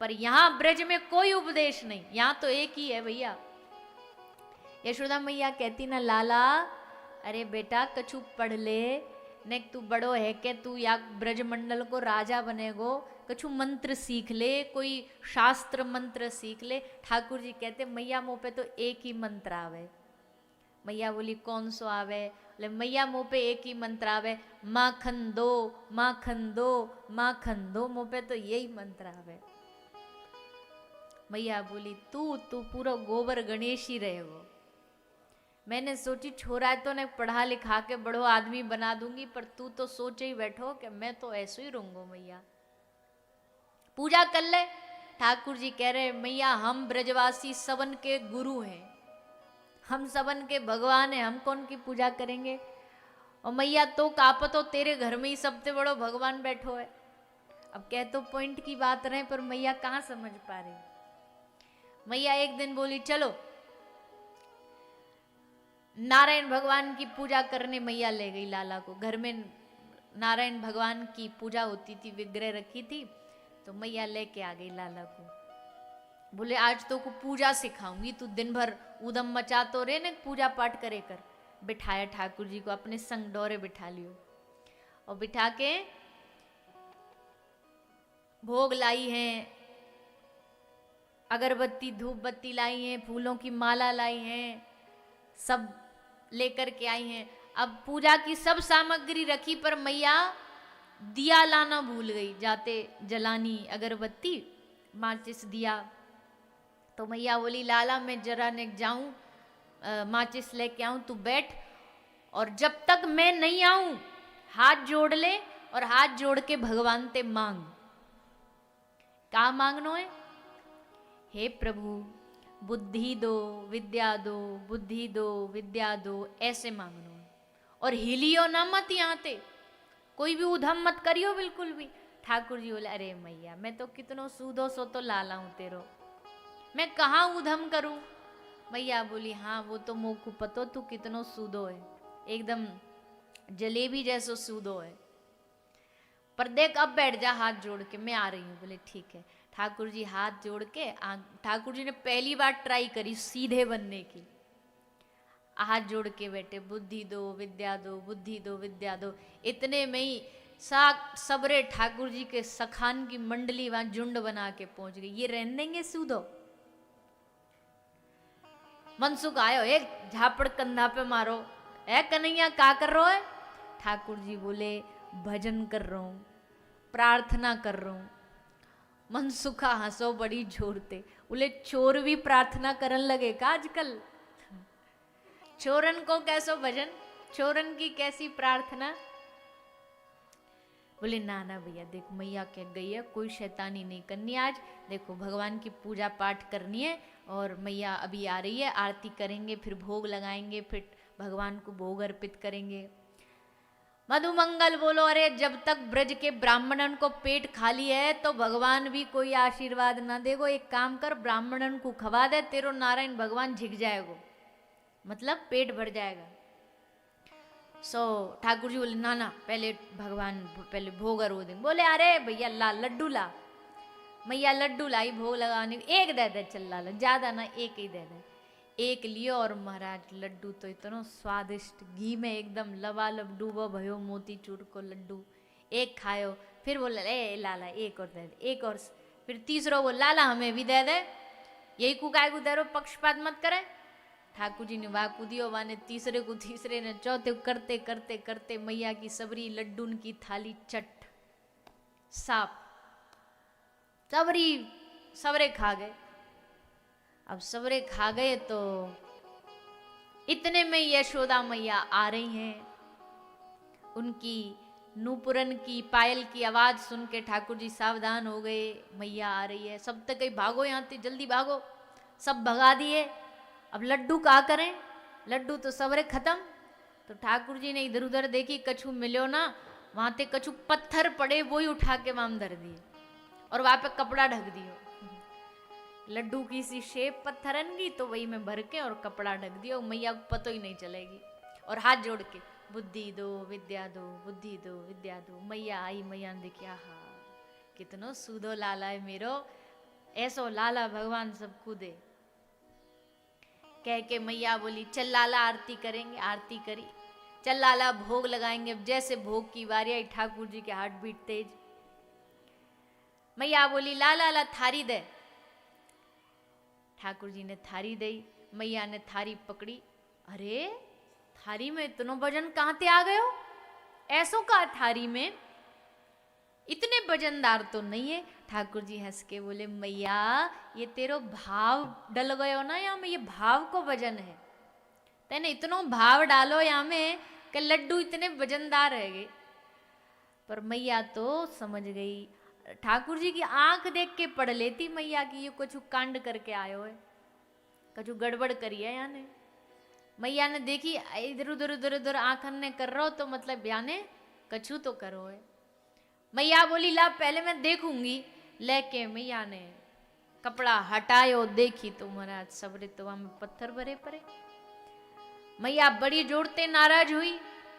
पर यहां ब्रज में कोई उपदेश नहीं, यहां तो एक ही है भैया। यशोदा मैया कहती ना लाला, अरे बेटा कछु पढ़ ले, ने तू बड़ो है के तू या ब्रजमंडल को राजा बनेगो, कछु मंत्र सीख ले, कोई शास्त्र मंत्र सीख ले। ठाकुर जी कहते मैया मुंह पे तो एक ही मंत्र आवे। मैया बोली कौन सो आवे? बोले मैया मुंह पे एक ही मंत्र आवे, माखन दो माखन दो माखन दो, मुंह पे तो यही मंत्र आवे। मैया बोली तू पूरा गोबर गणेश ही रहे हो। मैंने सोची छोरा है तो ने पढ़ा लिखा के बड़ो आदमी बना दूंगी, पर तू तो सोचे ही बैठो कि मैं तो ऐसे ही रहूंगा। मैया पूजा कर ले। ठाकुर जी कह रहे मैया हम ब्रजवासी सबन के गुरु हैं, हम सबन के भगवान हैं, हम कौन की पूजा करेंगे? और मैया तो कापतो तेरे घर में ही सबसे बड़ो भगवान बैठो है। अब कह तो पॉइंट की बात रहे, पर मैया कहाँ समझ पा रही। मैया एक दिन बोली चलो नारायण भगवान की पूजा करने। मैया ले गई लाला को। घर में नारायण भगवान की पूजा होती थी, विग्रह रखी थी, तो मैया लेके आ गई लाला को। बोले आज तो को पूजा सिखाऊंगी, तू दिन भर उदम मचा तो रे ने, पूजा पाठ करे कर। बिठाया ठाकुर जी को अपने संग डोरे बिठा लियो, और बिठा के भोग लाई है, अगरबत्ती धूप बत्ती लाई है, फूलों की माला लाई है, सब लेकर के आई हैं। अब पूजा की सब सामग्री रखी, पर मैया दिया लाना भूल गई। जाते जलानी अगरबत्ती माचिस दिया, तो मैया बोली लाला मैं जरा ने जाऊं माचिस लेके आऊं, तू बैठ, और जब तक मैं नहीं आऊं हाथ जोड़ ले, और हाथ जोड़ के भगवान ते मांग। क्या मांगनो है? हे प्रभु बुद्धि दो विद्या दो, बुद्धि दो विद्या दो, ऐसे मांगनो है। और हिलियो ना मत, यहाँ ते कोई भी उधम मत करियो बिल्कुल भी। ठाकुर जी बोले अरे मैया मैं तो कितनो सूदो सो तो लाला हूं तेरो, मैं कहाँ उधम करूं। मैया बोली हाँ वो तो मोकू पतो तू कितनो सूदो है, एकदम जलेबी जैसो सूदो है, पर देख अब बैठ जा हाथ जोड़ के, मैं आ रही हूँ। बोले ठीक है। ठाकुर जी हाथ जोड़ के ठाकुर जी ने पहली बार ट्राई करी सीधे बनने की, हाथ जोड़ के बैठे, बुद्धि दो विद्या दो, बुद्धि दो विद्या दो। इतने में ही सबरे ठाकुर जी के सखान की मंडली वहां झुंड बना के पहुंच गई। ये रहने देंगे सूदो? मनसुख आयो, एक झापड़ कंधा पे मारो, है कन्हैया का कर रहा है? ठाकुर जी बोले भजन कर रहा हूं, प्रार्थना कर रहा हूं। मनसुखा हंसो बड़ी जोरते, बोले चोर भी प्रार्थना करन लगे का आजकल? चोरन को कैसो भजन, चोरन की कैसी प्रार्थना? बोले ना ना भैया देखो मैया कह गई है कोई शैतानी नहीं करनी आज, देखो भगवान की पूजा पाठ करनी है, और मैया अभी आ रही है, आरती करेंगे, फिर भोग लगाएंगे, फिर भगवान को भोग अर्पित करेंगे। मधुमंगल बोलो अरे जब तक ब्रज के ब्राह्मणन को पेट खाली है तो भगवान भी कोई आशीर्वाद ना देगो। एक काम कर ब्राह्मणन को खवा दे, तेरो नारायण भगवान झिक जाएगो, मतलब पेट भर जाएगा। ठाकुर जी बोले ना ना पहले भगवान पहले भोग अरो देंगे। बोले अरे भैया ला लड्डू ला। मैया लड्डू लाई भोग लगाने, एक दे दे चल ला, ज्यादा ना एक ही दे दे। एक लियो, और महाराज लड्डू तो इतना स्वादिष्ट, घी में एकदम लबालब डूबो भयो मोतीचूर को लड्डू। एक खायो, फिर बोला ए लाला एक और दे दे, एक और, फिर तीसरो वो लाला हमें भी दे दे, यही कुकाय को दे रो, पक्षपात मत करे। ठाकुर जी ने वाह कूदियो, वाने तीसरे को, तीसरे ने चौथे, करते करते करते मैया की सबरी लड्डून की थाली चट साफ, सबरी सबरे खा गए। अब सबरे खा गए तो इतने में यशोदा मैया आ रही हैं। उनकी नूपुरन की पायल की आवाज सुन के ठाकुर जी सावधान हो गए, मैया आ रही है। सब तक कहीं भागो, यहाँ से जल्दी भागो, सब भगा दिए। अब लड्डू क्या करें, लड्डू तो सबरे खत्म। तो ठाकुर जी ने इधर उधर देखी, कछु मिलो ना, वहां ते कछु पत्थर पड़े, वो ही उठा के वहां धर दिए, और वहां पे कपड़ा ढक दियो। लड्डू की सी शेप पत्थरन की, तो वही में भर के और कपड़ा ढक दिया, मैया को पतो ही नहीं चलेगी। और हाथ जोड़ के बुद्धि दो विद्या दो, बुद्धि दो विद्या दो। मैया आई, मैया ने देखा हा कितनो सूदो लाला है मेरो, ऐसो लाला भगवान सब कूदे। कह के मैया बोली चल लाला आरती करेंगे। आरती करी, चल लाला भोग लगाएंगे। अब जैसे भोग की बारी आई, ठाकुर जी के हार्ट बीट तेज। मैया बोली लाला ला थारी दे। ठाकुर जी ने थारी दी, मैया ने थारी पकड़ी। अरे थारी में इतनो वजन कहाँ ते आ गयो? ऐसो का थारी में इतने वजनदार तो नहीं है। ठाकुर जी हंस के बोले मैया ये तेरो भाव डल गयो ना, यहाँ में ये भाव को वजन है। तेने इतनो भाव डालो यहाँ में कि लड्डू इतने वजनदार है गए। पर मैया तो समझ गई। ठाकुर जी की आंख देख के पढ़ लेती मैया की ये कुछ कांड करके आयो है, कुछ गड़बड़ करी है याने। मैया ने देखी इधर उधर उधर उधर आंखन ने कर रहो तो मतलब याने कछु तो करो है। मैया बोली ला पहले मैं देखूंगी। लेके मैया ने कपड़ा हटायो, देखी तो महाराज सबरे तो में पत्थर भरे पड़े। मैया बड़ी जोड़ते नाराज हुई।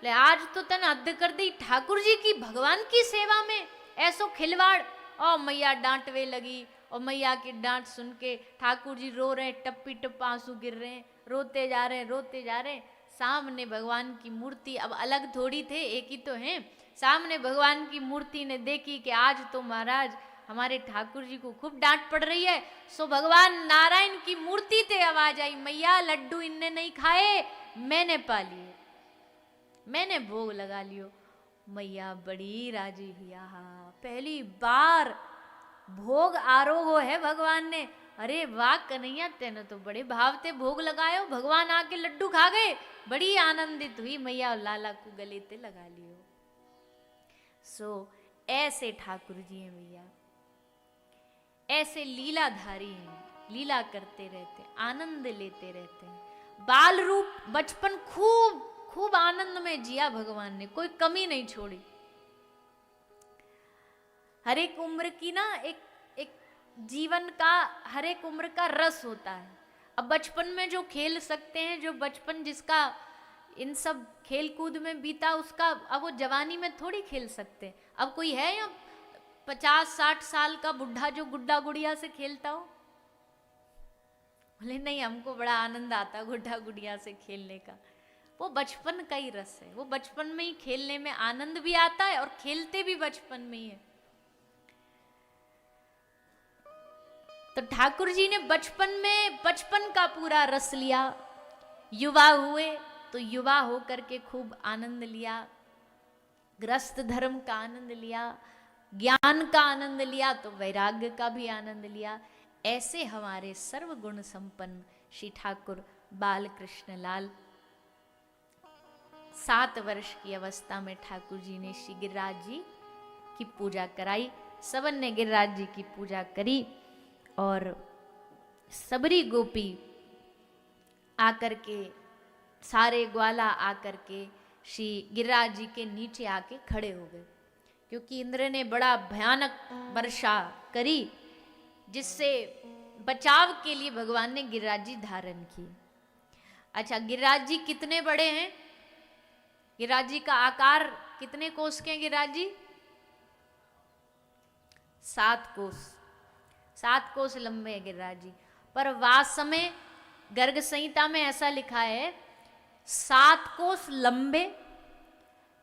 ले आज तो तन हद कर दी ठाकुर जी की भगवान की सेवा में ऐसो खिलवाड़। और मैया डांटवे लगी। और मैया की डांट सुन के ठाकुर जी रो रहे, टप्पी टप्पा आंसू गिर रहे हैं, रोते जा रहे हैं, रोते जा रहे हैं। सामने भगवान की मूर्ति, अब अलग थोड़ी थे, एक ही तो हैं। सामने भगवान की मूर्ति ने देखी कि आज तो महाराज हमारे ठाकुर जी को खूब डांट पड़ रही है। सो भगवान नारायण की मूर्ति ते आवाज आई, मैया लड्डू इनने नहीं खाए, मैंने पा लिए, मैंने भोग लगा लियो। मैया बड़ी राजी हुई। हाँ पहली बार भोग आरोगो है भगवान ने। अरे वाह कन्हैया तेने तो बड़े भाव ते भोग लगायो, भगवान आके लड्डू खा गए। बड़ी आनंदित हुई मैया और लाला को गले ते लगा लियो। सो ऐसे ठाकुर जी हैं भैया, ऐसे लीलाधारी हैं, लीला करते रहते, आनंद लेते रहते हैं। बाल रूप बचपन खूब खूब आनंद में जिया भगवान ने, कोई कमी नहीं छोड़ी। हर एक उम्र की ना एक जीवन का हर एक उम्र का रस होता है। अब बचपन में जो खेल सकते हैं, जो बचपन जिसका इन सब खेल कूद में बीता, उसका अब वो जवानी में थोड़ी खेल सकते हैं। अब कोई है या 50-60 साल का बुढ़ा जो गुड्डा गुड़िया से खेलता हो? बोले नहीं हमको बड़ा आनंद आता गुड्डा गुड़िया से खेलने का। वो बचपन का ही रस है, वो बचपन में ही खेलने में आनंद भी आता है और खेलते भी बचपन में ही है। तो ठाकुर जी ने बचपन में बचपन का पूरा रस लिया। युवा हुए तो युवा होकर के खूब आनंद लिया, गृहस्थ धर्म का आनंद लिया, ज्ञान का आनंद लिया, तो वैराग्य का भी आनंद लिया। ऐसे हमारे सर्वगुण संपन्न श्री ठाकुर बाल कृष्ण लाल 7 वर्ष की अवस्था में ठाकुर जी ने श्री गिरिराज जी की पूजा कराई। सबन ने गिरिराज जी की पूजा करी और सबरी गोपी आकर के, सारे ग्वाला आकर के श्री गिरिराज जी के नीचे आके खड़े हो गए, क्योंकि इंद्र ने बड़ा भयानक वर्षा करी, जिससे बचाव के लिए भगवान ने गिरिराज जी धारण किए। अच्छा गिरिराज जी कितने बड़े हैं? गिरिराज जी का आकार कितने कोस के हैं? गिरिराज जी 7 कोस, 7 कोस लंबे हैं गिरिराज जी। पर वास्तव में गर्ग संहिता में ऐसा लिखा है 7 कोस लंबे,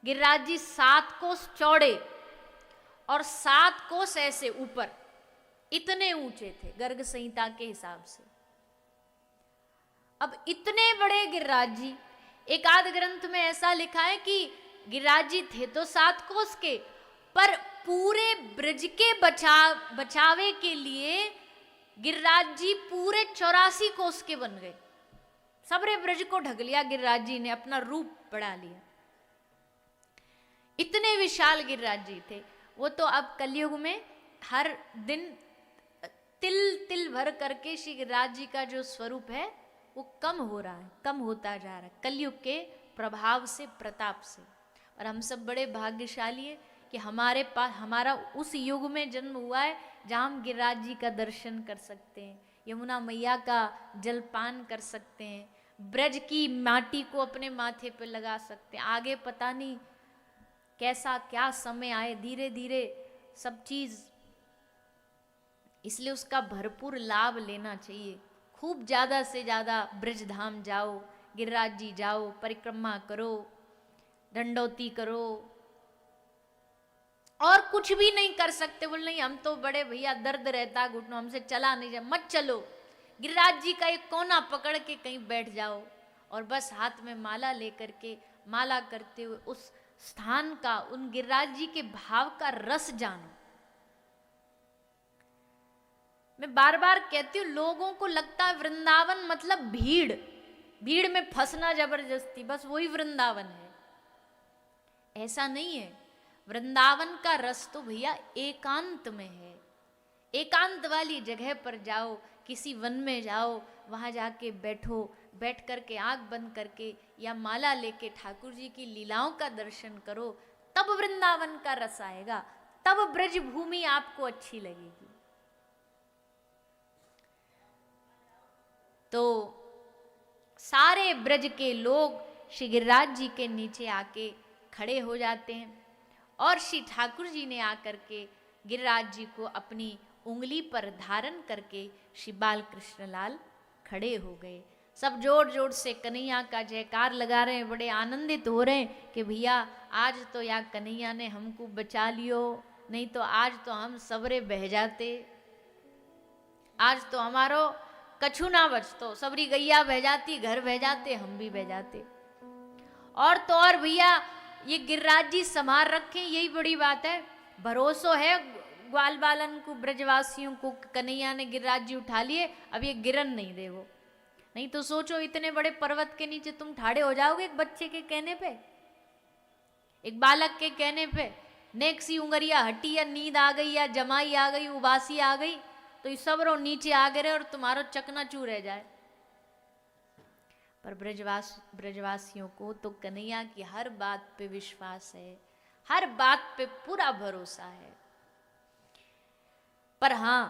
गिरिराज जी 7 कोस चौड़े और 7 कोस ऐसे ऊपर, इतने ऊंचे थे गर्ग संहिता के हिसाब से। अब इतने बड़े गिरिराज जी, एक आध ग्रंथ में ऐसा लिखा है कि गिरिराज जी थे तो 7 कोस के, पर पूरे ब्रज के बचावे के लिए गिरिराज जी पूरे 84 कोस के बन गए। सबरे ब्रज को ढक लिया गिरिराज जी ने, अपना रूप बढ़ा लिया। इतने विशाल गिरिराज जी थे। वो तो अब कलयुग में हर दिन तिल तिल भर करके श्री गिरिराज जी का जो स्वरूप है वो कम हो रहा है, कम होता जा रहा है कलयुग के प्रभाव से, प्रताप से। और हम सब बड़े भाग्यशाली है कि हमारे पास, हमारा उस युग में जन्म हुआ है जहाँ हम गिरिराज जी का दर्शन कर सकते हैं, यमुना मैया का जलपान कर सकते हैं, ब्रज की माटी को अपने माथे पर लगा सकते हैं। आगे पता नहीं कैसा क्या समय आए, धीरे धीरे सब चीज इसलिए उसका भरपूर लाभ लेना चाहिए। खूब ज्यादा से ज्यादा ब्रज धाम जाओ, गिरिराज जी जाओ, परिक्रमा करो, दंडोती करो। और कुछ भी नहीं कर सकते, बोल नहीं हम तो बड़े भैया दर्द रहता घुटनों, हमसे चला नहीं जाए, मत चलो। गिरिराज जी का एक कोना पकड़ के कहीं बैठ जाओ और बस हाथ में माला लेकर के माला करते हुए उस स्थान का, उन गिरिराज जी के भाव का रस जानो। मैं बार बार कहती हूँ, लोगों को लगता है वृंदावन मतलब भीड़, भीड़ में फंसना जबरदस्ती, बस वही वृंदावन है। ऐसा नहीं है। वृंदावन का रस तो भैया एकांत में है। एकांत वाली जगह पर जाओ, किसी वन में जाओ, वहां जाके बैठो, बैठ करके आंख बंद करके या माला लेके ठाकुर जी की लीलाओं का दर्शन करो, तब वृंदावन का रस आएगा, तब ब्रज भूमि आपको अच्छी लगेगी। तो सारे ब्रज के लोग श्री गिरिराज जी के नीचे आके खड़े हो जाते हैं और श्री ठाकुर जी ने आकर के गिरिराज जी को अपनी उंगली पर धारण करके श्री बाल कृष्ण लाल खड़े हो गए। सब जोर जोर से कन्हैया का जयकार लगा रहे हैं, बड़े आनंदित हो रहे हैं कि भैया आज तो या कन्हैया ने हमको बचा लियो, नहीं तो आज तो हम सबरे बह जाते, आज तो हमारो कछु ना बचतो, सबरी गैया बह जाती, घर बह जाते, हम भी बह जाते। और तो और भैया ये गिरिराज जी संभाल रखे, यही बड़ी बात है। भरोसो है ग्वाल बालन को, ब्रजवासियों को, कन्हैया ने गिरिराज जी उठा लिए, अब ये गिरन नहीं दे वो। नहीं तो सोचो इतने बड़े पर्वत के नीचे तुम ठाड़े हो जाओगे एक बच्चे के कहने पे, एक बालक के कहने पे। नेक सी उंगरिया हटी या नींद आ गई या जमाई आ गई, उबासी आ गई, तो ये सब रो नीचे आ गए और तुम्हारो चकनाचूर रह जाए। पर ब्रजवासियों को तो कन्हैया की हर बात पे विश्वास है, हर बात पे पूरा भरोसा है। पर हाँ,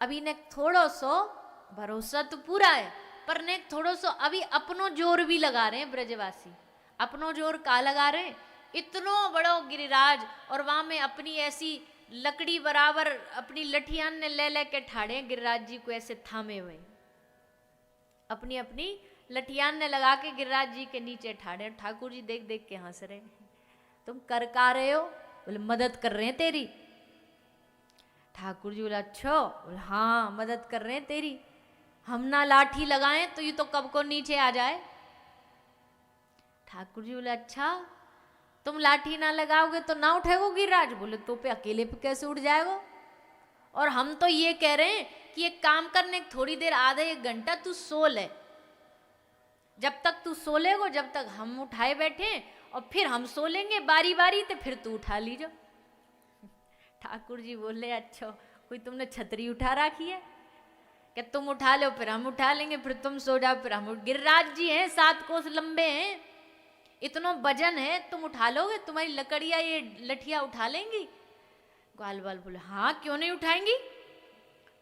अभी ने थोड़ो सो भरोसा तो पूरा है, पर ने थोड़ो सो अभी अपनो जोर भी लगा रहे हैं ब्रजवासी। अपनो जोर का लगा रहे हैं, इतनो बड़ो गिरिराज और वहां में अपनी ऐसी लकड़ी बराबर अपनी लठियान ने ले ले के ठाड़े गिरिराज जी को ऐसे थामे हुए, अपनी अपनी लठियान ने लगा के गिरिराज जी के नीचे ठाड़े। ठाकुर जी देख देख के हंस रहे, तुम कर का रहे हो? बोले मदद कर रहे हैं तेरी। ठाकुर जी बोला अच्छा? बोले हाँ मदद कर रहे हैं तेरी, हम ना लाठी लगाएं तो ये तो कब को नीचे आ जाए। ठाकुर जी बोले अच्छा, तुम लाठी ना लगाओगे तो ना उठेगो गिरिराज? बोले तो पे अकेले पे कैसे उठ जाएगा? और हम तो ये कह रहे हैं कि एक काम करने, थोड़ी देर आधा एक घंटा तू सो ले, जब तक तू सो लेगो जब तक हम उठाए बैठे, और फिर हम सो लेंगे बारी बारी, तो फिर तू उठा लीजो। ठाकुर जी बोले अच्छा, कोई तुमने छतरी उठा रखी है कि तुम उठा लो फिर हम उठा लेंगे, फिर तुम सो जाओ फिर हम गिरिराज जी हैं 7 कोस लंबे हैं, इतना वजन है, तुम उठा लोगे? तुम्हारी लकड़ियां ये लठिया उठा लेंगी? ग्वाल बाल बोले हाँ क्यों नहीं उठाएंगी,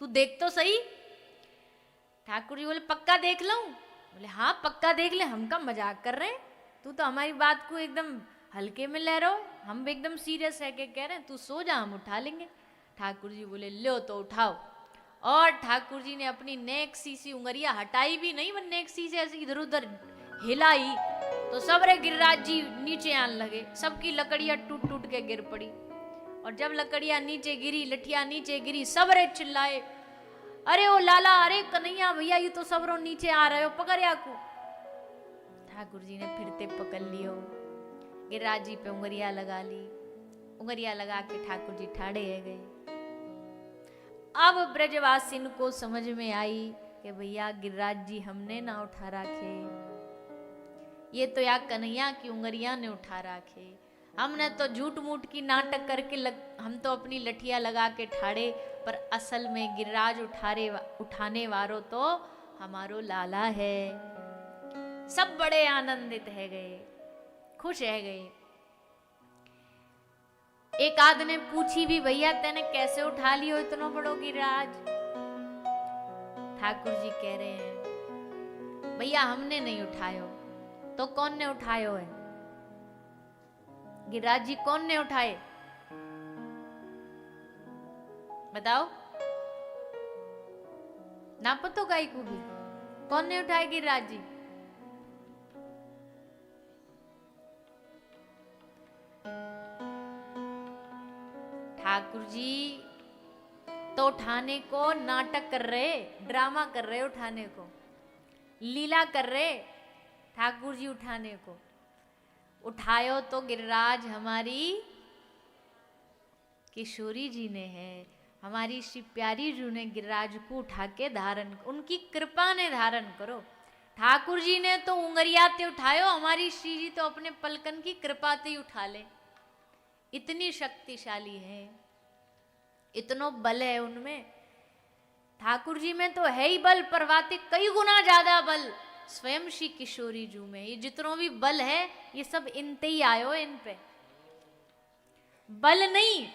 तू देख तो सही। ठाकुर जी बोले पक्का देख लूं? बोले हाँ पक्का देख ले, हम का मजाक कर रहे हैं, तू तो हमारी बात को एकदम हल्के में ले रहो, हम एकदम सीरियस है के कह रहे हैं, तू सो जा हम उठा लेंगे। ठाकुर जी बोले लो तो उठाओ। और ठाकुर जी ने अपनी नेक सी उंगरिया हटाई भी नहीं, वो नेक सी से ऐसे इधर उधर हिलाई तो सबरे गिरिराज जी नीचे आने लगे, सबकी लकड़ियां टूट टूट के गिर पड़ी। और जब लकड़ियां नीचे गिरी, लठिया नीचे गिरी, सबरे चिल्लाए अरे ओ लाला, अरे कन्हैया भैया ये तो सबरो नीचे आ रहे हो, पकड़िया को। ठाकुर जी ने फिरते पकड़ लियो, गिरिराज जी पे उंगरिया लगा ली, उंगरिया लगा के ठाकुर जी ठाड़े है गए। अब ब्रजवासिन को समझ में आई कि भैया गिरिराज जी हमने ना उठा रखे, ये तो या कन्हैया की उंगरिया ने उठा रखे, हमने तो झूठ मूठ की नाटक करके हम तो अपनी लठिया लगा के ठाड़े, पर असल में गिरिराज उठाने वालों तो हमारो लाला है। सब बड़े आनंदित है गए, खुश है गए। एक आध ने पूछी भी भैया तेने कैसे उठा लियो इतना बड़ो गिरिराज? ठाकुर जी कह रहे हैं भैया हमने नहीं उठायो, तो कौन ने उठायो है? गिरिराज जी कौन ने उठाए बताओ? ना पतो गाई को भी कौन ने उठाए गिरिराज जी? ठाकुर जी तो उठाने को नाटक कर रहे, ड्रामा कर रहे, उठाने को लीला कर रहे। ठाकुर जी उठाने को उठायो तो गिरिराज हमारी किशोरी जी ने है, हमारी श्री प्यारी जी ने गिरिराज को उठा के धारण, उनकी कृपा ने धारण करो। ठाकुर जी ने तो उंगरियाते उठायो, हमारी श्री जी तो अपने पलकन की कृपा से ही उठा ले। इतनी शक्तिशाली है, इतनो बल है उनमें। ठाकुर जी में तो है ही बल, परवाते कई गुना ज्यादा बल स्वयं श्री किशोरी जी में। ये जितनो भी बल है ये सब इनते ही आयो, इन पे बल नहीं,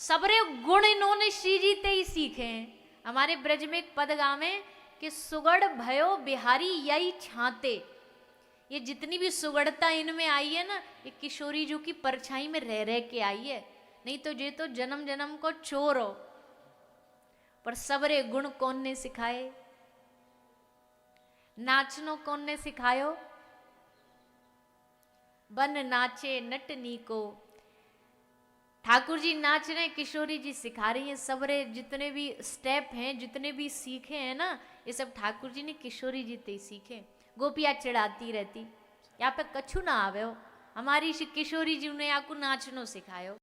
सबरे गुण इन्होंने श्री जी ते ही सीखे हैं। हमारे ब्रज में एक पद गावे कि सुगढ़ भयो बिहारी यही छाते। ये जितनी भी सुगढ़ता इनमें आई है ना, ये किशोरी जी की परछाई में रह रह के आई है, नहीं तो ये तो जन्म जन्म को चोर हो। पर सबरे गुण कौन ने सिखाए? नाचनो कौन ने सिखायो? बन नाचे नटनी को। ठाकुर जी नाच रहे, किशोरी जी सिखा रही हैं। सबरे जितने भी स्टेप हैं, जितने भी सीखे हैं ना, ये सब ठाकुर जी ने किशोरी जी ते सीखे। गोपिया चिढ़ाती रहती, यहाँ पे कछु ना आवे हो, हमारी किशोरी जी ने आपको नाचनो सिखायो।